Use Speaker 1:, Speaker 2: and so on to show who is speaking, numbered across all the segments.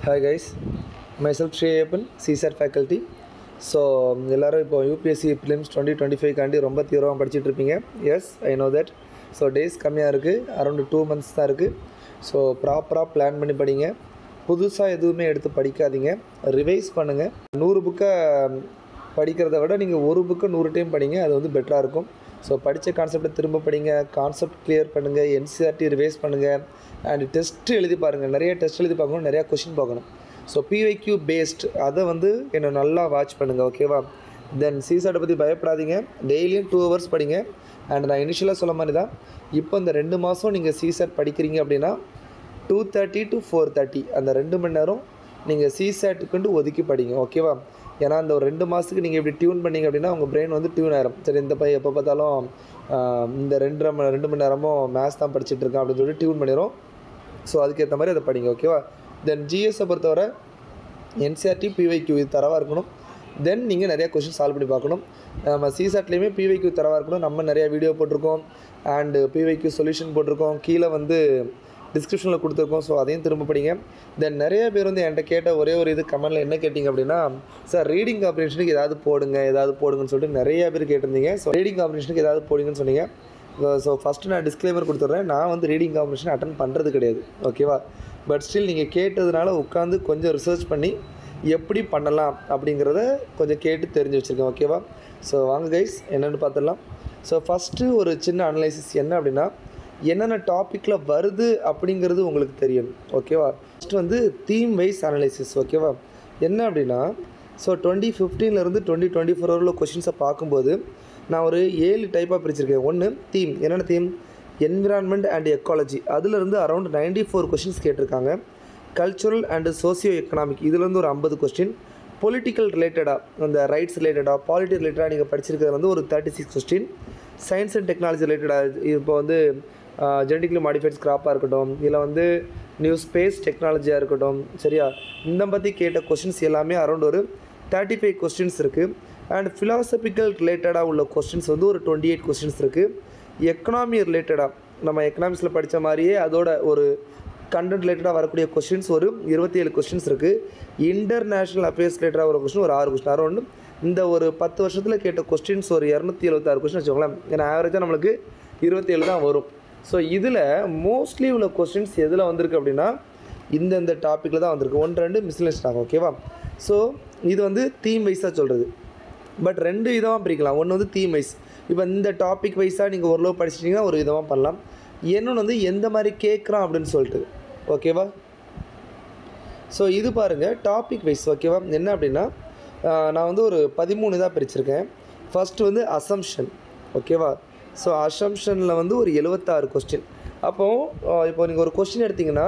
Speaker 1: Hi guys, myself Sri Appan, CSAT faculty. So எல்லோரும் இப்போ UPSC prelims 2025 காண்டி ரொம்ப தீவிரமாக படிச்சுட்டு இருப்பீங்க. Yes, I know that. So days கம்மியாக இருக்குது, அரௌண்ட் 2 months தான் இருக்குது. ஸோ ப்ராப்பராக பிளான் பண்ணி படிங்க. புதுசாக எதுவுமே எடுத்து படிக்காதீங்க, ரிவைஸ் பண்ணுங்கள். 100 புக்கை படிக்கிறத விட நீங்கள் ஒரு புக்கை 100 டைம் படிங்க, அது வந்து பெட்டராக இருக்கும். ஸோ படித்த கான்செப்டை திரும்ப படிங்க, கான்செப்ட் கிளியர் பண்ணுங்கள், என்சிஆர்டி ரிவைஸ் பண்ணுங்கள், அண்ட் டெஸ்ட்டு எழுதி பாருங்கள். நிறைய டெஸ்ட் எழுதி பார்க்கணும், நிறையா கொஷின் பார்க்கணும். ஸோ பிவைக்யூ பேஸ்ட் அதை வந்து என்னை நல்லா வாட்ச் பண்ணுங்கள், ஓகேவா? தென் சிசாட்டை பற்றி பயப்படாதீங்க, டெய்லியும் 2 hours படிங்க. அண்ட் நான் இனிஷியலாக சொல்ல மாதிரி தான், இப்போ இந்த 2 மாதம் நீங்கள் சிசாட் படிக்கிறீங்க அப்படின்னா 2:30 to 4:30 அந்த 2 மணி நேரம் நீங்கள் சிசாட்டுக்குண்டு ஒதுக்கி படிங்க, ஓகேவா? ஏன்னா அந்த ஒரு 2 மாதத்துக்கு நீங்கள் இப்படி டியூன் பண்ணிங்க அப்படின்னா உங்கள் பிரெயின் வந்து டியூன் ஆயிரும். சரி, இந்த பையன் எப்போ பார்த்தாலும் இந்த 2 மணி நேரமும் மேத்ஸ் தான் படிச்சுட்டு இருக்கேன் அப்படின்னு சொல்லி டியூன் பண்ணிடும். ஸோ அதுக்கேற்ற மாதிரி அதை படிங்க, ஓகேவா? தென் ஜிஎஸை பொறுத்தவரை என்சிஆர்டி பிவைக்யூ இது தரவாக இருக்கணும். தென் நீங்கள் நிறையா கொஷின் சால்வ் பண்ணி பார்க்கணும். நம்ம சிசாட்லேயுமே பிவைக்யூ தரவாக இருக்கணும். நம்ம நிறையா வீடியோ போட்டிருக்கோம், அண்டு பிவைக்யூ சொல்யூஷன் போட்டிருக்கோம், கீழே வந்து டிஸ்கிரிப்ஷனில் கொடுத்துருக்கோம். ஸோ அதையும் திரும்ப படிங்க. தென் நிறைய பேர் வந்து என்கிட்ட கேட்ட ஒரே ஒரு இது கமெண்டில் என்ன கேட்டிங்க அப்படின்னா, சார் ரீடிங் காம்ப்ரிஹென்ஷனுக்கு ஏதாவது போடுங்கன்னு சொல்லிட்டு நிறையா பேர் கேட்டிருந்தீங்க. ஸோ ரீடிங் காம்ப்ரிஹென்ஷனுக்கு ஏதாவது போடுங்கன்னு சொன்னீங்க. ஸோ ஃபஸ்ட்டு நான் டிஸ்க்ளைமர் கொடுத்துட்றேன், நான் வந்து ரீடிங் காம்ப்ரிஹென்ஷன் அட்டன் பண்ணுறது கிடையாது, ஓகேவா? பட் ஸ்டில் நீங்கள் கேட்டதுனால உட்காந்து கொஞ்சம் ரிசர்ச் பண்ணி எப்படி பண்ணலாம் அப்படிங்கிறத கொஞ்சம் கேட்டு தெரிஞ்சு வச்சுருக்கேன், ஓகேவா? ஸோ வாங்க கைஸ், என்னென்னு பார்த்துடலாம். ஸோ ஃபஸ்ட்டு ஒரு சின்ன அனலைசிஸ் என்ன அப்படின்னா, என்னென்ன டாப்பிக்கில் வருது அப்படிங்கிறது உங்களுக்கு தெரியணும், ஓகேவா? ஃபஸ்ட்டு வந்து தீம் வைஸ் அனலைசிஸ், ஓகேவா? என்ன அப்படின்னா, ஸோ 2015 2024 உள்ள கொஷின்ஸை பார்க்கும்போது நான் ஒரு 7 டைப்பாக பிரிச்சிருக்கேன். ஒன்று தீம், என்னென்ன தீம்? என்விரான்மெண்ட் அண்ட் எக்காலஜி, அதிலிருந்து அரௌண்ட் 94 கொஷின்ஸ் கேட்டிருக்காங்க. கல்ச்சுரல் அண்டு சோசியோ எக்கனாமிக், இதுலேருந்து ஒரு 50 கொஸ்டின். பொலிட்டிக்கல் ரிலேட்டடாக, அந்த ரைட்ஸ் ரிலேட்டடாக, பாலிட்டி ரிலேட்டடாக நீங்கள் படிச்சிருக்கிறது வந்து ஒரு 36 கொஸ்டின். சயின்ஸ் அண்ட் டெக்னாலஜி ரிலேட்டடாக, இப்போ வந்து ஜெனட்டிக்கலி மாடிஃபைட் கிராப்பாக இருக்கட்டும், இதில் வந்து நியூ ஸ்பேஸ் டெக்னாலஜியாக இருக்கட்டும், சரியா? இந்த பற்றி கேட்ட கொஸ்டின்ஸ் எல்லாமே அரௌண்ட் ஒரு 35 கொஸ்டின்ஸ் இருக்குது. அண்ட் ஃபிலாசபிக்கல் ரிலேட்டடாக உள்ள கொஸ்டின்ஸ் வந்து ஒரு 28 கொஸ்டின்ஸ் இருக்குது. எக்கனாமி ரிலேட்டடாக, நம்ம எக்கனாமிக்ஸில் படித்த மாதிரியே அதோட ஒரு கண்டென்ட் ரிலேட்டடாக வரக்கூடிய கொஸ்டின்ஸ் ஒரு 27 கொஸ்டின்ஸ் இருக்குது. இன்டர்நேஷ்னல் அஃபேர்ஸ் ரிலேட்டடாக ஒரு கொஸ்டின் ஒரு 6 கொஸ்டின். அரௌண்ட் இந்த ஒரு 10 வருஷத்தில் கேட்ட கொஸ்டின்ஸ் ஒரு 276 கொஸ்டின் வச்சுக்கோங்களேன். ஏன்னா ஆவரேஜாக நம்மளுக்கு 27 தான் வரும். ஸோ இதில் மோஸ்ட்லி உள்ள கொஸ்டின்ஸ் எதில் வந்திருக்கு அப்படின்னா இந்த டாப்பிக்கில் தான் வந்திருக்கு. 1-2 மிஸ்லேனியஸ் ஆகும், ஓகேவா? ஸோ இது வந்து தீம் வைஸாக சொல்கிறது. பட் 2 விதமாக பிரிக்கலாம். ஒன்று வந்து தீம் வைஸ், இப்போ இந்த டாபிக் வைஸாக நீங்கள் ஓரளவு படிச்சிட்டிங்கன்னா ஒரு விதமாக பண்ணலாம். இன்னொன்று வந்து எந்த மாதிரி கேட்குறான் அப்படின்னு சொல்லிட்டு, ஓகேவா? ஸோ இது பாருங்கள் டாபிக் வைஸ், ஓகேவா? என்ன அப்படின்னா நான் வந்து ஒரு 13 இதாக பிரிச்சிருக்கேன். ஃபஸ்ட்டு வந்து அசம்ஷன், ஓகேவா? ஸோ அசம்ஷனில் வந்து ஒரு 76 கொஸ்டின். இப்போ நீங்கள் ஒரு கொஸ்டின் எடுத்திங்கன்னா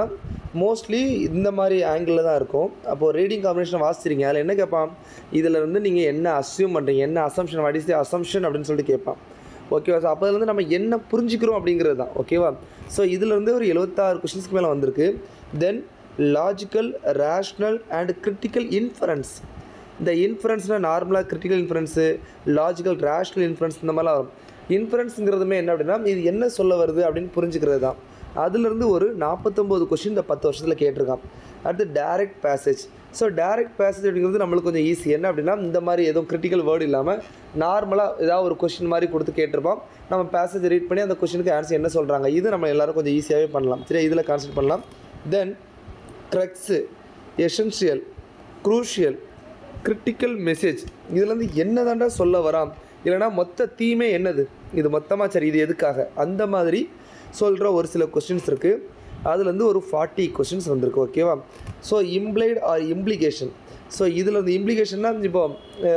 Speaker 1: மோஸ்ட்லி இந்த மாதிரி ஆங்கிளில் தான் இருக்கும். அப்போது ரீடிங் காம்பினேஷன் வாசிச்சிருங்க, அதில் என்ன கேட்பான், இதில் வந்து நீங்கள் என்ன அஸ்யூம் பண்ணுறீங்க, என்ன assumption, what is the assumption அப்படின்னு சொல்லிட்டு கேட்பான், ஓகேவா? ஸோ அப்போ வந்து நம்ம என்ன புரிஞ்சுக்கிறோம் அப்படிங்கிறது தான், ஓகேவா? ஸோ இதிலேருந்து ஒரு 76 கொஸ்டின்ஸ்க்கு மேலே வந்திருக்கு. Then logical, rational and critical inference. இந்த இன்ஃபரன்ஸ்னால் நார்மலாக critical inference, logical, rational inference இந்த மாதிரிலாம் வரும். இன்ஃபரன்ஸுங்கிறதுமே என்ன அப்படின்னா இது என்ன சொல்ல வருது அப்படின்னு புரிஞ்சுக்கிறது தான். அதுலேருந்து ஒரு 49 கொஸ்டின் இந்த 10 வருஷத்தில் கேட்டிருக்கான். அடுத்து direct passage. So direct passage அப்படிங்கிறது நம்மளுக்கு கொஞ்சம் ஈஸி. என்ன அப்படின்னா இந்த மாதிரி எதுவும் கிரிட்டிக்கல் வேர்டு இல்லாமல் நார்மலாக ஏதாவது ஒரு கொஸ்டின் மாதிரி கொடுத்து கேட்டிருப்பான். நம்ம பேசேஜ் ரீட் பண்ணி அந்த கொஸ்டினுக்கு ஆன்சர் என்ன சொல்கிறாங்க, இது நம்ம எல்லோரும் கொஞ்சம் ஈஸியாகவே பண்ணலாம், சரி? இதில் கான்சென்ட்ரேட் பண்ணலாம். தென் க்ரக்ஸு, எசென்ஷியல், க்ரூஷியல், கிரிட்டிக்கல் மெசேஜ், இதுலேருந்து என்ன தாண்டா சொல்ல வரான், இல்லைனா மொத்த தீமே என்னது, இது மொத்தமாக சரி இது எதுக்காக, அந்த மாதிரி சொல்கிற ஒரு சில கொஸ்டின்ஸ் இருக்குது. அதுலேருந்து ஒரு 40 கொஸ்டின்ஸ் வந்திருக்கு, ஓகேவா? So implied or implication. So இதில் வந்து இம்ப்ளிகேஷன்னா இப்போ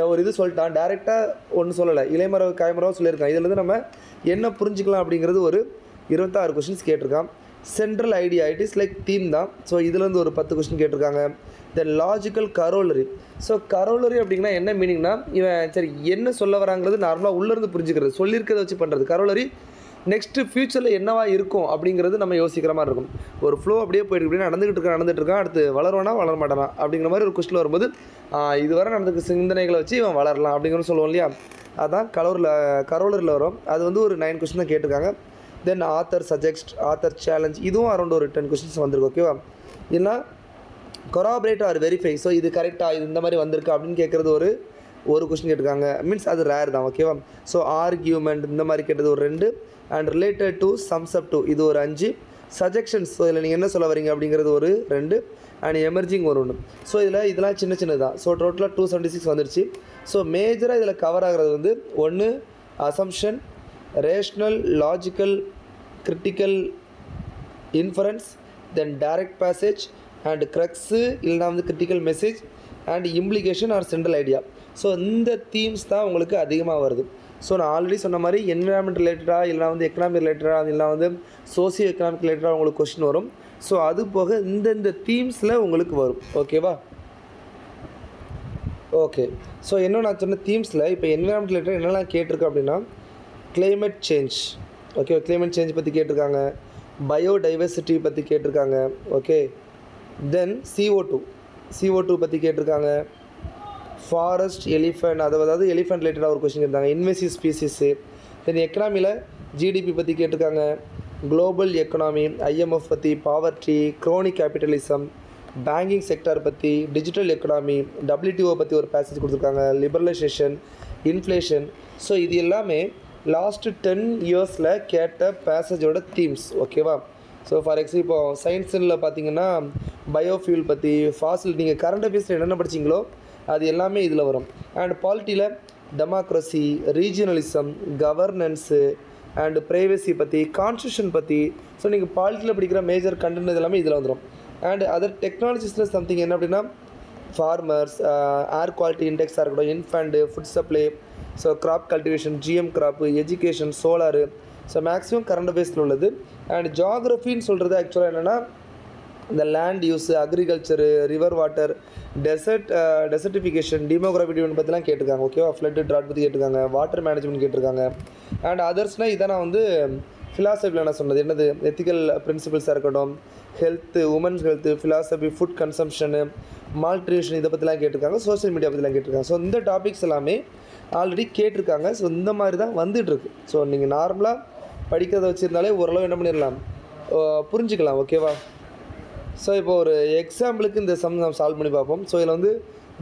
Speaker 1: ஒரு இது சொல்லிட்டான், டேரெக்டாக ஒன்றும் சொல்லலை, இலைமரவு காய்மரவு சொல்லியிருக்கான். இதுலேருந்து நம்ம என்ன புரிஞ்சுக்கலாம் அப்படிங்கிறது ஒரு 26 கொஸ்டின்ஸ் கேட்டிருக்கான். Central idea, it is like theme தான். ஸோ இதுலேருந்து ஒரு 10 கொஸ்டின் கேட்டிருக்காங்க. தென் லாஜிக்கல் கரோலரி. ஸோ கரோலரி அப்படின்னா என்ன மீனிங்னா, இவன் சரி என்ன சொல்ல வராங்கிறது நார்மலாக உள்ளேருந்து புரிஞ்சுக்கிறது, சொல்லியிருக்கிறத வச்சு பண்ணுறது. கரோலரி நெக்ஸ்ட்டு ஃப்யூச்சரில் என்னவா இருக்கும் அப்படிங்கிறது நம்ம யோசிக்கிற மாதிரி இருக்கும். ஒரு ஃப்ளோ அப்படியே போயிட்டு இப்படியே நடந்துகிட்டு இருக்கான், அடுத்து வளருவானா வளர மாட்டானா அப்படிங்கிற மாதிரி ஒரு கொஸ்டின் வரும்போது இதுவரை நடந்துக்க சிந்தனைகளை வச்சு இவன் வளரலாம் அப்படிங்கிறது சொல்லுவோம் இல்லையா, அதான் கரோலரியில் வரும். அது வந்து ஒரு 9 கொஸ்டின் தான் கேட்டிருக்காங்க. தென் ஆத்தர் சஜெஸ்ட், ஆத்தர் சேலஞ்ச், இதுவும் அரௌண்ட் ஒரு 10 கொஸ்டின்ஸ் வந்திருக்கு, ஓகேவா? இல்லைனா கொராபரேட் ஆர் வெரிஃபை. ஸோ இது கரெக்டாக இது இந்த மாதிரி வந்திருக்கு அப்படின்னு கேட்குறது ஒரு கொஸ்டின் கேட்டிருக்காங்க. மீன்ஸ் அது ரேர் தான். ஓகேவா. ஸோ ஆர்கியூமெண்ட் இந்த மாதிரி கேட்டது ஒரு 2 and related to sums up to இது ஒரு 5 சஜெக்ஷன்ஸ். ஸோ இதில் நீங்கள் என்ன சொல்ல வரீங்க அப்படிங்கிறது ஒரு 2 அண்ட் எமர்ஜிங் ஒரு 1. ஸோ இதெல்லாம் சின்ன சின்னதான். ஸோ டோட்டலாக 276 வந்துருச்சு. ஸோ மேஜராக இதில் கவர் ஆகிறது வந்து 1 assumption, rational, logical, critical, inference, then direct passage and crux இல்லைனா வந்து critical message and implication or central idea. So இந்த தீம்ஸ் தான் உங்களுக்கு அதிகமாக வருது. ஸோ நான் ஆல்ரெடி சொன்ன மாதிரி என்விரான்மெண்ட் ரிலேட்டடாக இல்லைனா வந்து எக்கனாமிக் ரிலேட்டடாக இல்லைனா வந்து சோசியோ எக்கனாமிக் ரிலேட்டடாக உங்களுக்கு கொஸ்டின் வரும். ஸோ அது போக இந்த தீம்ஸில் உங்களுக்கு வரும். ஓகேவா. ஓகே. ஸோ இன்னும் நான் சொன்ன தீம்ஸில் இப்போ என்விரான்மெண்ட் ரிலேட்டட் என்னெல்லாம் கேட்டிருக்கேன் அப்படின்னா climate change. Okay, climate change பற்றி கேட்டிருக்காங்க, பயோடைவர்சிட்டி பற்றி கேட்டிருக்காங்க. ஓகே, தென் CO2 பற்றி கேட்டிருக்காங்க, ஃபாரஸ்ட், எலிஃபண்ட், அதாவது எலிஃபண்ட் ரிலேட்டடாக ஒரு கொஸ்டின் கேட்டாங்க, இன்வெசிவ் ஸ்பீசிஸு. தென் எக்கனாமியில் ஜிடிபி பற்றி கேட்டிருக்காங்க, குளோபல் எக்கனாமி, IMF பற்றி, poverty, Kronig capitalism, banking sector பற்றி, டிஜிட்டல் எக்கனாமி, WTO பற்றி ஒரு பேசேஜ் கொடுத்துருக்காங்க, லிபரலைசேஷன், இன்ஃப்ளேஷன். ஸோ இது எல்லாமே லாஸ்ட்டு 10 இயர்ஸில் கேட்ட பேசேஜோட தீம்ஸ். ஓகேவா. ஸோ ஃபார் எக்ஸாம்பிள் இப்போ சயின்ஸில் பார்த்தீங்கன்னா பயோஃபியூல் பற்றி, ஃபாசில், நீங்கள் கரண்ட் அஃபேர்ஸில் என்னென்ன படிச்சிங்களோ அது எல்லாமே இதில் வரும். அண்ட் பாலிட்டியில் democracy, regionalism, governance and privacy பற்றி, கான்ஸ்டியூஷன் பற்றி. ஸோ நீங்கள் பாலிட்டியில் படிக்கிற மேஜர் கண்டென்ட் எல்லாமே இதில் வந்துடும். அண்ட் அதர் டெக்னாலஜிஸில் சம்திங் என்ன அப்படின்னா ஃபார்மர்ஸ், ஏர் குவாலிட்டி இண்டெக்ஸாக இருக்கட்டும், infant, food supply, so crop cultivation, GM crop, education, solar. So maximum current அஃபேர்ஸில் உள்ளது. அண்ட் ஜாகிரஃபின்னு சொல்கிறது ஆக்சுவலாக என்னென்னா இந்த land use, agriculture, river water, desertification, demography பற்றிலாம் கேட்டிருக்காங்க. ஓகேவா. ஃப்ளட்டு, ட்ராட் பற்றி கேட்டிருக்காங்க, வாட்டர் மேனேஜ்மெண்ட் கேட்டிருக்காங்க. அண்ட் அதர்ஸ்னால் இதை நான் வந்து ஃபிலாசபியில் நான் சொன்னது என்னது எத்திக்கல் பிரின்சிபல்ஸாக இருக்கட்டும், health, women's health, philosophy, food consumption, malnutrition இதை பற்றிலாம் கேட்டிருக்காங்க, சோஷியல் மீடியா பற்றிலாம் கேட்டிருக்காங்க. ஸோ இந்த டாபிக்ஸ் எல்லாமே ஆல்ரெடி கேட்டிருக்காங்க. ஸோ இந்த மாதிரி தான் வந்துட்டுருக்கு. ஸோ நீங்கள் நார்மலாக படிக்கிறத வச்சுருந்தாலே ஓரளவு என்ன பண்ணிடலாம், புரிஞ்சுக்கலாம். ஓகேவா. ஸோ இப்போ ஒரு எக்ஸாம்பிளுக்கு இந்த சம் நம்ம சால்வ் பண்ணி பார்ப்போம். ஸோ இதில் வந்து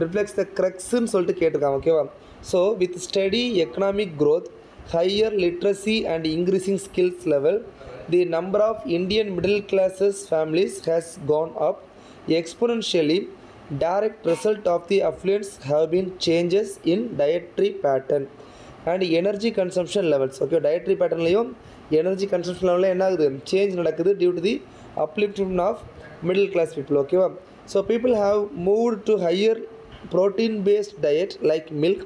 Speaker 1: ரிஃப்ளெக்ஸ் த க்ரக்ஸ்ன்னு சொல்லிட்டு கேட்டிருக்காங்க. ஓகேவா. So with study economic growth, higher literacy and increasing skills level, the number of Indian middle classes families has gone up exponentially. Direct result of the affluence have been changes in dietary pattern and energy consumption levels. Okay, dietary patternலையும் energy consumption level என்ன ஆகுது, change நடக்குது due to the upliftment of middle class people. ஓகேவா. So people have moved to higher protein based diet like milk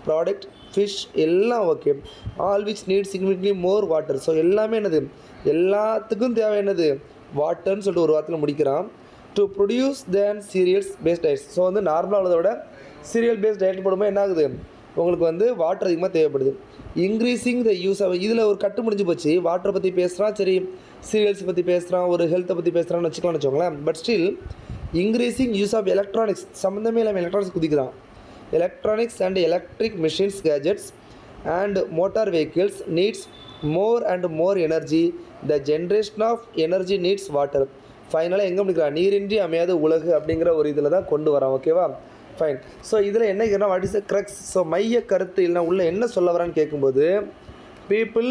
Speaker 1: product, fish எல்லாம். Okay, all which need significantly more water. So எல்லாமே என்னது, எல்லாத்துக்கும் தேவை என்னது, வாட்டர்னு சொல்லிட்டு ஒரு வாரத்தில் முடிக்கிறான். To produce then cereals based diets. So வந்து நார்மலாக உள்ளதை விட சீரியல் பேஸ்ட் டயட் போடும்போது என்ன ஆகுது, உங்களுக்கு வந்து வாட்டர் அதிகமாக தேவைப்படுது. இன்க்ரீஸிங் த யூஸ் ஆஃப், இதில் ஒரு கட்டு முடிஞ்சு போச்சு. வாட்டரை பற்றி பேசுகிறான், சரி சீரியல்ஸ் பற்றி பேசுகிறான், ஒரு ஹெல்த்தை பற்றி பேசுகிறான்னு வச்சுக்கலாம்னு வச்சுக்கோங்களேன். But still increasing use of electronics, சம்மந்தமே இல்லாமல் எலக்ட்ரானிக்ஸ் குதிக்கிறான். Electronics and electric machines, gadgets and motor vehicles needs more and more energy. The generation of energy needs water. ஃபைனலாக எங்கே முடிக்கிறான், நீரின்றி அமையாத உலகு அப்படிங்கிற ஒரு இதில் தான் கொண்டு வரான். ஓகேவா. ஃபைன். ஸோ இதில் என்ன கேட்குறா, what is the crux. So மைய கருத்து இல்லை உள்ள என்ன சொல்ல வரான்னு கேட்கும்போது, people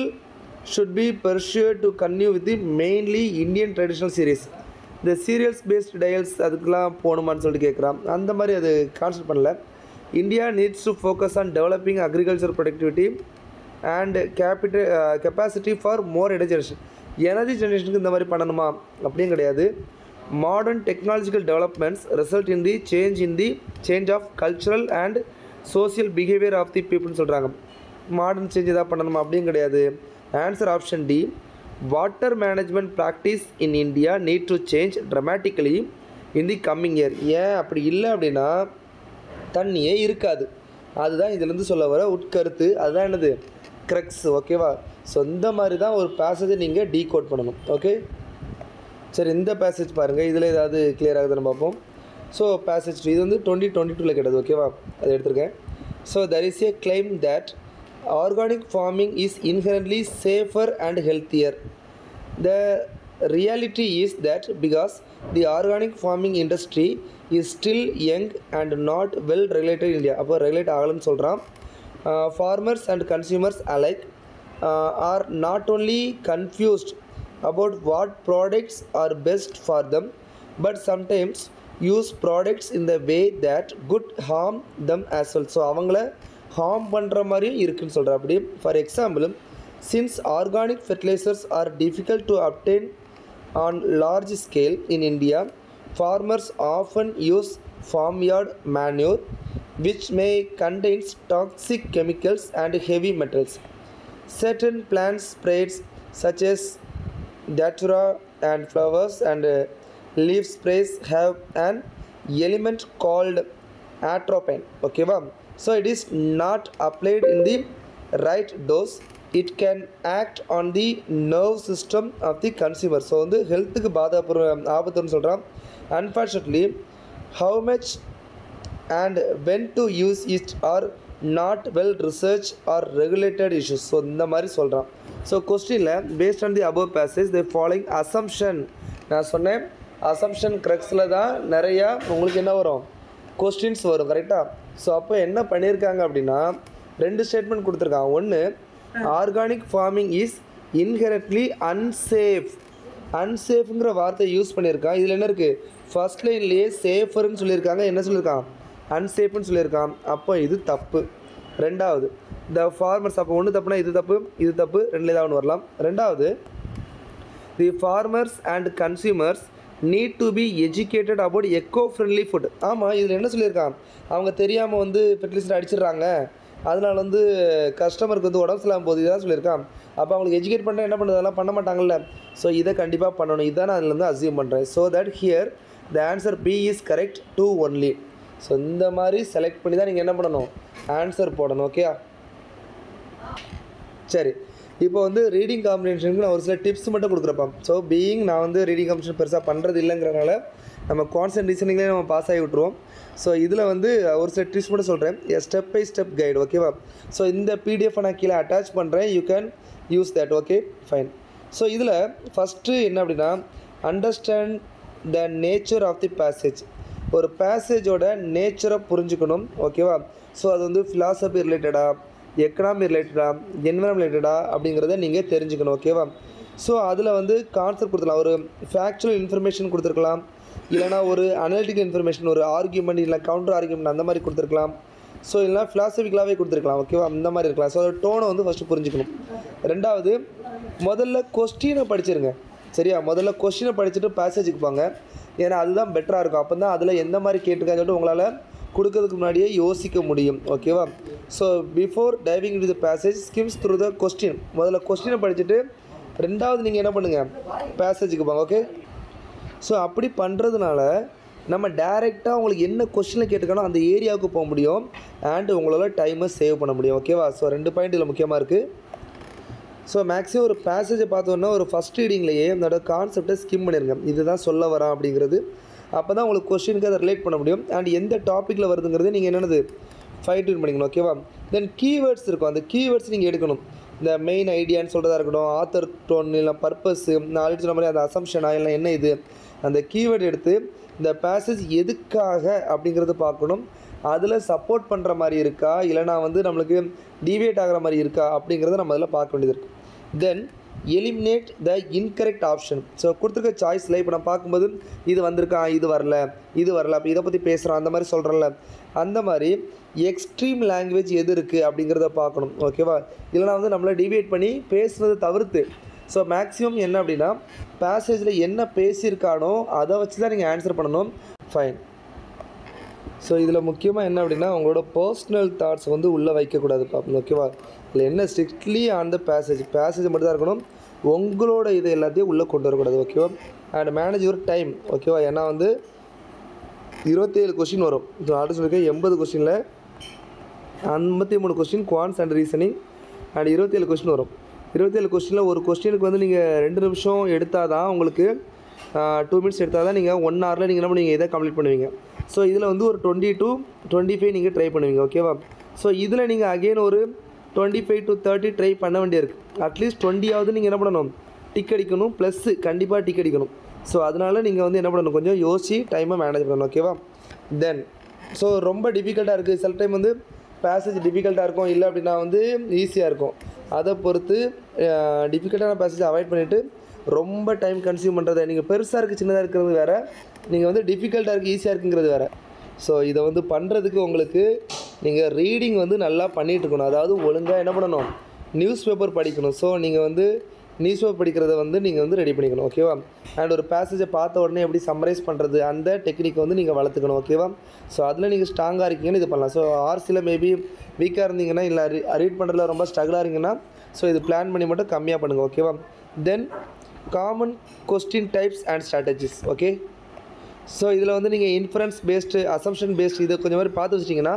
Speaker 1: should be pursued to continue with the mainly Indian traditional cereals. இந்த சீரியல்ஸ் பேஸ்ட் டயல்ஸ் அதுக்கெலாம் போகணுமான்னு சொல்லிட்டு கேட்குறான். அந்த மாதிரி அது கான்செப்ட் பண்ணல. India needs to focus on developing agriculture productivity and capacity for more energy ஜெனரேஷனுக்கு இந்த மாதிரி பண்ணணுமா அப்படின்னு கிடையாது. Modern technological developments result in the change of cultural and social behaviour of the பீப்புள்னு சொல்கிறாங்க. மாடர்ன் சேஞ்ச் எதாவது பண்ணணுமா அப்படின்னு கிடையாது. Answer option D. Water management practice in India need to change dramatically in the coming year. ஏன் அப்படி இல்லை அப்படின்னா தண்ணியே இருக்காது. அதுதான் இதிலேருந்து சொல்ல வர உட்கருத்து. அதுதான் என்னது, க்ரக்ஸ். ஓகேவா. ஸோ இந்த மாதிரி தான் ஒரு பேசேஜை நீங்கள் டீகோட் பண்ணணும். ஓகே, சரி. இந்த பேசேஜ் பாருங்கள், இதில் ஏதாவது கிளியர் ஆகுதுன்னு பார்ப்போம். ஸோ பேசேஜ் இது வந்து 2022 கேட்டது. ஓகேவா, அதை எடுத்திருக்கேன். So there is a claim that organic farming is inherently safer and healthier. The reality is that because the organic farming industry is still young and not well regulated India. அப்போ regulate ஆகலன்னு சொல்கிறான். Farmers and consumers alike are not only confused about what products are best for them, but sometimes use products in the way that could harm them as well. So அவங்கள harm பண்ணுற மாதிரியும் இருக்குன்னு சொல்கிற. அப்படி for example, since organic fertilizers are difficult to obtain on large scale in India, farmers often use farmyard manure which may contain toxic chemicals and heavy metals. Certain plant sprays such as datura and flowers and leaf sprays have an element called atropine. Okay va? So it is not applied in the right dose. It can act on the nerve system of the consumer. So வந்து ஹெல்த்துக்கு ஆபத்துன்னு சொல்கிறான். Unfortunately, how much and when to use it are not well researched or regulated issues. So இந்த மாதிரி சொல்கிறான். So கொஸ்டினில் based on the above passage the following assumption, நான் சொன்னேன் அசம்ஷன் க்ரக்ஸில் தான் நிறையா உங்களுக்கு என்ன வரும், கொஸ்டின்ஸ் வரும், கரெக்டாக. ஸோ அப்போ என்ன பண்ணியிருக்காங்க அப்படின்னா 2 ஸ்டேட்மெண்ட் கொடுத்துருக்காங்க. ஒன்று, organic farming is inherently unsafe. அன்சேஃப்ங்கிற வார்த்தை யூஸ் பண்ணியிருக்கான். இதில் என்ன இருக்குது, ஃபர்ஸ்ட் லைன்லேயே சேஃபர்னு சொல்லியிருக்காங்க, என்ன சொல்லியிருக்கான், அன்சேஃப்னு சொல்லியிருக்கான். அப்போ இது தப்பு. ரெண்டாவது, த ஃபார்மர்ஸ், அப்போ ஒன்று தப்புனா இது தப்பு, இது தப்பு, ரெண்டுல ஏதாவது ஒன்று வரலாம். ரெண்டாவது, தி farmers and consumers need to be educated about echo friendly food. ஆமாம், இதில் என்ன சொல்லியிருக்கான், அவங்க தெரியாமல் வந்து ஃபெர்டிலைசர் அடிச்சிடுறாங்க, அதனால் வந்து கஸ்டமருக்கு வந்து உடம்பு சரியில்லாமல் போகுது, இதான் சொல்லியிருக்கான். அப்போ அவங்களுக்கு எஜுகேட் பண்ணால் என்ன பண்ணுறது, அதெல்லாம் பண்ண மாட்டாங்கல்ல. ஸோ இதை கண்டிப்பாக பண்ணணும், இதான் நான் அதில் வந்து அசியூம் பண்ணுறேன். So that here the answer B is correct, 2 only. So இந்த மாதிரி செலக்ட் பண்ணி தான் நீங்கள் என்ன பண்ணணும், ஆன்சர் போடணும். ஓகே, சரி. இப்போ வந்து ரீடிங் காம்ப்ரிஹென்ஷனுக்கு நான் ஒரு சில டிப்ஸ் மட்டும் கொடுக்குறப்பா. ஸோ பீயிங் நான் வந்து ரீடிங் காம்ப்ரிஹென்ஷன் பெருசாக பண்ணுறது இல்லைங்கிறனால நம்ம கான்ஸ்டன்ட் ரீசனிங்லேயே நம்ம பாஸ் ஆகி விட்ருவோம். ஸோ இதில் வந்து ஒரு சில டிப்ஸ் மட்டும் சொல்கிறேன், ஸ்டெப் பை ஸ்டெப் கைடு. ஓகேவா? ஸோ இந்த பிடிஎஃப் நான் கீழே அட்டாச் பண்ணுறேன், you can use that. Okay, fine. So இதில் ஃபஸ்ட்டு என்ன அப்படின்னா, understand the nature of the passage. ஒரு பேசேஜோட நேச்சரை புரிஞ்சுக்கணும். ஓகேவா? ஸோ அது வந்து ஃபிலாசபி ரிலேட்டடாக, எக்கனாமி ரிலேட்டடாக, என்விரான்மெண்ட் ரிலேட்டடாக அப்படிங்கிறத நீங்கள் தெரிஞ்சுக்கணும். ஓகேவா? ஸோ அதில் வந்து கான்செப்ட் கொடுத்துக்கலாம், ஒரு ஃபேக்சுவல் இன்ஃபர்மேஷன் கொடுத்துருக்கலாம், இல்லைனா ஒரு அனலிட்டிக்கல் இன்ஃபர்மேஷன், ஒரு ஆர்கியூமெண்ட் இல்லை கவுண்டர் ஆர்கியூமெண்ட் அந்த மாதிரி கொடுத்துருக்கலாம். ஸோ இல்லைனா ஃபிலாசபிக்கலாகவே கொடுத்துருக்கலாம். ஓகேவா? அந்த மாதிரி இருக்கலாம். ஸோ அதோட டோனை வந்து ஃபஸ்ட்டு புரிஞ்சுக்கணும். ரெண்டாவது, முதல்ல கொஸ்டினை படிச்சிருங்க. சரியா? முதல்ல கொஸ்டினை படிச்சுட்டு பேசேஜுக்கு போங்க. ஏன்னா அதுதான் பெட்டராக இருக்கும். அப்போ தான் அதில் எந்த மாதிரி கேட்டிருக்கான்னு சொல்லிட்டு உங்களால் கொடுக்கறதுக்கு முன்னாடியே யோசிக்க முடியும். ஓகேவா? So before diving into the passage skims through the question. முதல்ல கொஸ்டினை படிச்சுட்டு ரெண்டாவது நீங்கள் என்ன பண்ணுங்கள், பேசேஜுக்கு போங்க. ஓகே, ஸோ அப்படி பண்ணுறதுனால நம்ம டைரெக்டாக உங்களுக்கு என்ன கொஸ்டினில் கேட்டுக்கணும் அந்த ஏரியாவுக்கு போக முடியும், அண்ட் உங்களால் டைமை சேவ் பண்ண முடியும். ஓகேவா? ஸோ 2 பாயிண்ட் இதில் முக்கியமாக இருக்குது. ஸோ மேக்ஸிமம் ஒரு பேசேஜை பார்த்தோன்னா ஒரு ஃபஸ்ட் ரீடிங்லேயே அதோட கான்செப்டை ஸ்கிம் பண்ணிடுங்க, இதுதான் சொல்ல வரான் அப்படிங்கிறது. அப்போ தான் உங்களுக்கு கொஸ்டினுக்கு அதை ரிலேட் பண்ண முடியும், அண்ட் எந்த டாப்பிக்கில் வருதுங்கிறது நீங்கள் என்னென்னது ஃபைன் டியூன் பண்ணிக்கணும். ஓகேவா? தென் கீவேர்ட்ஸ் இருக்கும், அந்த கீவேர்ட்ஸ் நீங்கள் எடுக்கணும். இந்த மெயின் ஐடியான்னு சொல்கிறதா இருக்கட்டும், ஆத்தர் டோன் இல்லை பர்பஸ்ஸு, நான் ஆல்ரெடி சொன்ன மாதிரி அந்த அசம்ஷனா இல்லை என்ன இது, அந்த கீவேர்டு எடுத்து இந்த பேசேஜ் எதுக்காக அப்படிங்கிறத பார்க்கணும். அதில் சப்போர்ட் பண்ணுற மாதிரி இருக்கா, இல்லைனா வந்து நம்மளுக்கு டிவியேட் ஆகிற மாதிரி இருக்கா அப்படிங்கிறத நம்ம அதில் பார்க்க வேண்டியது இருக்குது. Then eliminate the incorrect option. So கொடுத்துருக்க சாய்ஸில் இப்போ நான் பார்க்கும்போது இது வந்திருக்கா, இது வரல, அப்போ இதை பற்றி பேசுகிறோம் அந்த மாதிரி சொல்கிறேன்ல, அந்த மாதிரி எக்ஸ்ட்ரீம் லாங்குவேஜ் எது இருக்குது அப்படிங்கிறத பார்க்கணும். ஓகேவா? இல்லைனா வந்து நம்மளை டிவியேட் பண்ணி பேசுனதை தவிர்த்து. ஸோ மேக்ஸிமம் என்ன அப்படின்னா, பேசேஜில் என்ன பேசியிருக்கானோ அதை வச்சு தான் நீங்கள் ஆன்சர் பண்ணணும். ஃபைன். ஸோ இதில் முக்கியமாக என்ன அப்படின்னா, உங்களோட பர்சனல் தாட்ஸ் வந்து உள்ளே வைக்கக்கூடாது பார்ப்போம். ஓகேவா? இல்லை என்ன ஸ்ட்ரிக்ட்லி ஆன் த பேசேஜ் மட்டும் தான் இருக்கணும், உங்களோட இது எல்லாத்தையும் உள்ளே கொண்டு வரக்கூடாது. ஓகேவா? And manage your time. ஓகேவா? ஏன்னா வந்து 27 கொஸ்டின் வரும். ஸோ ஆல்ரெடி சொல்லியிருக்கேன் 80 கொஸ்டினில் 53 question quants and reasoning, and 27 question வரும். 27 கொஸ்டினில் ஒரு கொஸ்டினுக்கு வந்து நீங்கள் 2 நிமிஷம் எடுத்தால் தான் உங்களுக்கு 2 மினிட்ஸ் எடுத்தால் தான் நீங்கள் 1 ஹவரில் நீங்கள் என்ன பண்ணுவீங்க, இதை கம்ப்ளீட் பண்ணுவீங்க. ஸோ இதில் வந்து ஒரு 20 to 25 நீங்கள் ட்ரை பண்ணுவீங்க. ஓகேவா? ஸோ இதில் நீங்கள் அகெயின் ஒரு 25 to 30 ட்ரை பண்ண வேண்டியிருக்கு. அட்லீஸ்ட் 20ஆவது நீங்கள் என்ன பண்ணணும், டிக் அடிக்கணும், ப்ளஸ்ஸு கண்டிப்பாக டிக் அடிக்கணும். ஸோ அதனால் நீங்கள் வந்து என்ன பண்ணணும், கொஞ்சம் யோசிச்சு டைமை மேனேஜ் பண்ணணும். ஓகேவா? தென் ஸோ ரொம்ப டிஃபிகல்ட்டாக இருக்குது, சில டைம் வந்து பேசேஜ் டிஃபிகல்ட்டாக இருக்கும், இல்லை அப்படின்னா வந்து ஈஸியாக இருக்கும். அதை பொறுத்து டிஃபிகல்ட்டான பேசேஜ் அவாய்ட் பண்ணிவிட்டு ரொம்ப டைம் கன்சியூம் பண்ணுறதை, நீங்கள் பெருசாக இருக்குது சின்னதாக இருக்கிறது வேறு, நீங்கள் வந்து டிஃபிகல்ட்டாக இருக்குது ஈஸியாக இருக்குங்கிறது வேறு. ஸோ இதை வந்து பண்ணுறதுக்கு உங்களுக்கு நீங்கள் ரீடிங் வந்து நல்லா பண்ணிகிட்டு இருக்கணும். அதாவது ஒழுங்காக என்ன பண்ணணும், நியூஸ் பேப்பர் படிக்கணும். ஸோ நீங்கள் வந்து நியூஸ் பேப்பர் படிக்கிறத வந்து நீங்கள் வந்து ரெடி பண்ணிக்கணும். ஓகேவா? அண்ட் ஒரு பேசேஜை பார்த்த உடனே எப்படி சம்மரைஸ் பண்ணுறது, அந்த டெக்னிக் வந்து நீங்கள் வளர்த்துக்கணும். ஓகேவா? ஸோ அதில் நீங்கள் ஸ்ட்ராங்காக இருக்கீங்கன்னு இது பண்ணலாம். ஸோ ஆர்சியில் மேபி வீக்காக இருந்தீங்கன்னா, இல்லை ரீட் பண்ணுறதுல ரொம்ப ஸ்ட்ரகிளாக இருந்தீங்கன்னா, ஸோ இது பிளான் பண்ணி மட்டும் கம்மியாக பண்ணுங்கள். ஓகேவா? Then common question types and strategies. Okay, so இதில் வந்து நீங்கள் இன்ஃபரன்ஸ் பேஸ்டு, அசம்ஷன் பேஸ்டு இதை கொஞ்சம் மாதிரி பார்த்து வச்சிட்டிங்கன்னா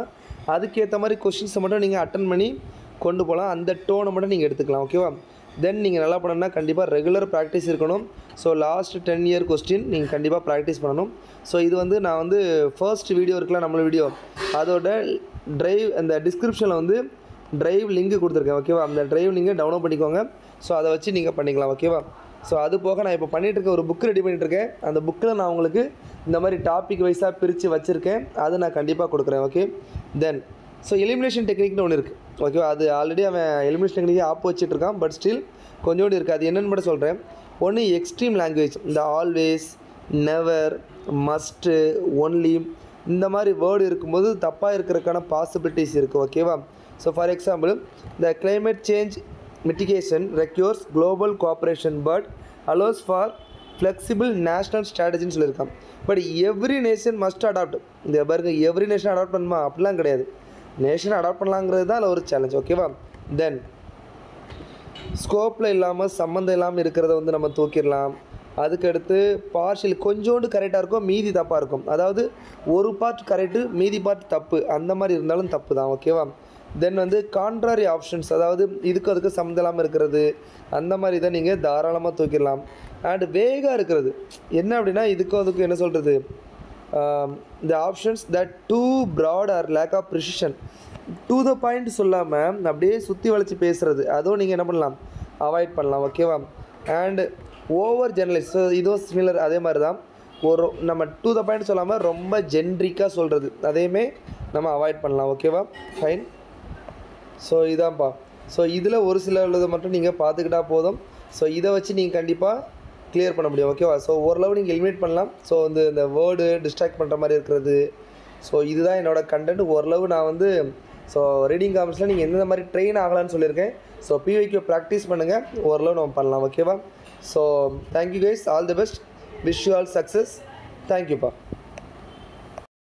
Speaker 1: அதுக்கேற்ற மாதிரி கொஸ்டின்ஸை மட்டும் நீங்கள் அட்டன் பண்ணி கொண்டு போகலாம். அந்த டோனை மட்டும் நீங்கள் எடுத்துக்கலாம். ஓகேவா? தென் நீங்கள் நல்லா பண்ணணும்னா கண்டிப்பாக ரெகுலர் ப்ராக்டிஸ் இருக்கணும். ஸோ லாஸ்ட் 10 இயர் கொஸ்டின் நீங்கள் கண்டிப்பாக ப்ராக்டிஸ் பண்ணணும். ஸோ இது வந்து நான் வந்து ஃபர்ஸ்ட் வீடியோ இருக்குல்ல நம்மளோட வீடியோ, அதோட ட்ரைவ் அந்த டிஸ்கிரிப்ஷனில் வந்து ட்ரைவ் லிங்க் கொடுத்துருக்கேன். ஓகேவா? அந்த ட்ரைவ் லிங்கை டவுன்லோட் பண்ணிக்கோங்க. ஸோ அதை வச்சு நீங்கள் பண்ணிக்கலாம். ஓகேவா? ஸோ அது போக நான் இப்போ பண்ணிகிட்ருக்க ஒரு புக் ரெடி பண்ணிகிட்ருக்கேன். அந்த புக்கில் நான் உங்களுக்கு இந்த மாதிரி டாபிக் வைஸாக பிரித்து வச்சுருக்கேன், அதை நான் கண்டிப்பாக கொடுக்குறேன். ஓகே, தென் ஸோ எலிமினேஷன் டெக்னிக்னு ஒன்று இருக்குது. ஓகேவா? அது ஆல்ரெடி அவன் எலிமினேஷன் டெக்னிக்கே ஆப் வச்சுட்ருக்கான், பட் ஸ்டில் கொஞ்சோண்டு இருக்குது. அது என்னென்னு மட்டும் சொல்கிறேன். ஒன்று எக்ஸ்ட்ரீம் லாங்குவேஜ், இந்த ஆல்வேஸ், நெவர், மஸ்ட்டு, ஒன்லி, இந்த மாதிரி வேர்டு இருக்கும்போது தப்பாக இருக்கிறதுக்கான பாசிபிலிட்டிஸ் இருக்குது. ஓகேவா? So for example, the climate change mitigation requires global cooperation but allows for flexible national strategy ன்னு சொல்லியிருக்கான். But every nation must adapt. இந்த பாருங்க, எவ்ரி நேஷன் அடாப்ட் பண்ணுமா அப்படிலாம் கிடையாது. நேஷன் அடாப்ட் பண்ணலாங்கிறது தான் அதில் ஒரு சேலஞ்ச். ஓகேவா? தென் ஸ்கோப்பில் இல்லாமல் சம்மந்தம் இல்லாமல் இருக்கிறத வந்து நம்ம தூக்கிடலாம். அதுக்கடுத்து பார்ஷியல் கொஞ்சோண்டு கரெக்டாக இருக்கும், மீதி தப்பாக இருக்கும். அதாவது ஒரு பார்ட் கரெக்டு, மீதி பார்ட் தப்பு, அந்த மாதிரி இருந்தாலும் தப்பு தான். ஓகேவா? தென் வந்து கான்ட்ராரி ஆப்ஷன்ஸ், அதாவது இதுக்கு அதுக்கு சம்மந்தம் இல்லாமல் இருக்கிறது, அந்த மாதிரி தான் நீங்கள் தாராளமாக தூக்கிடலாம். அண்டு வேகாக இருக்கிறது என்ன அப்படின்னா, இதுக்கும் அதுக்கும் என்ன சொல்கிறது, இந்த options that too broad or lack of precision, to the point சொல்லாமல் அப்படியே சுற்றி வளைச்சி பேசுகிறது, அதுவும் நீங்கள் என்ன பண்ணலாம், அவாய்ட் பண்ணலாம். ஓகேவா? அண்டு ஓவர் ஜெனரலைஸ், ஸோ இதுவும் சிமிலர், அதே மாதிரி தான். ஒரு நம்ம டு த பாயிண்ட் சொல்லாமல் ரொம்ப ஜென்ரிக்காக சொல்கிறது, அதையுமே நம்ம அவாய்ட் பண்ணலாம். ஓகேவா? ஃபைன். ஸோ இதான்ப்பா. ஸோ இதில் ஒரு சில உள்ளதை மட்டும் நீங்கள் பார்த்துக்கிட்டா போதும். ஸோ இதை வச்சு நீங்கள் கண்டிப்பாக கிளியர் பண்ண முடியும். ஓகேவா? ஸோ ஓரளவு நீங்கள் எலிமினேட் பண்ணலாம். ஸோ வந்து இந்த வேர்டு டிஸ்ட்ராக்ட் பண்ணுற மாதிரி இருக்கிறது, ஸோ இதுதான் என்னோடய கண்டென்ட். ஓரளவு நான் வந்து ஸோ ரீடிங் காமெண்ட்ஸில் நீங்கள் எந்த மாதிரி ட்ரெயின் ஆகலான்னு சொல்லியிருக்கேன். ஸோ பிவைக்கு ப்ராக்டிஸ் பண்ணுங்கள், ஓரளவு நம்ம பண்ணலாம். ஓகேவா? So thank you guys, all the best, wish you all success. தேங்க்யூப்பா.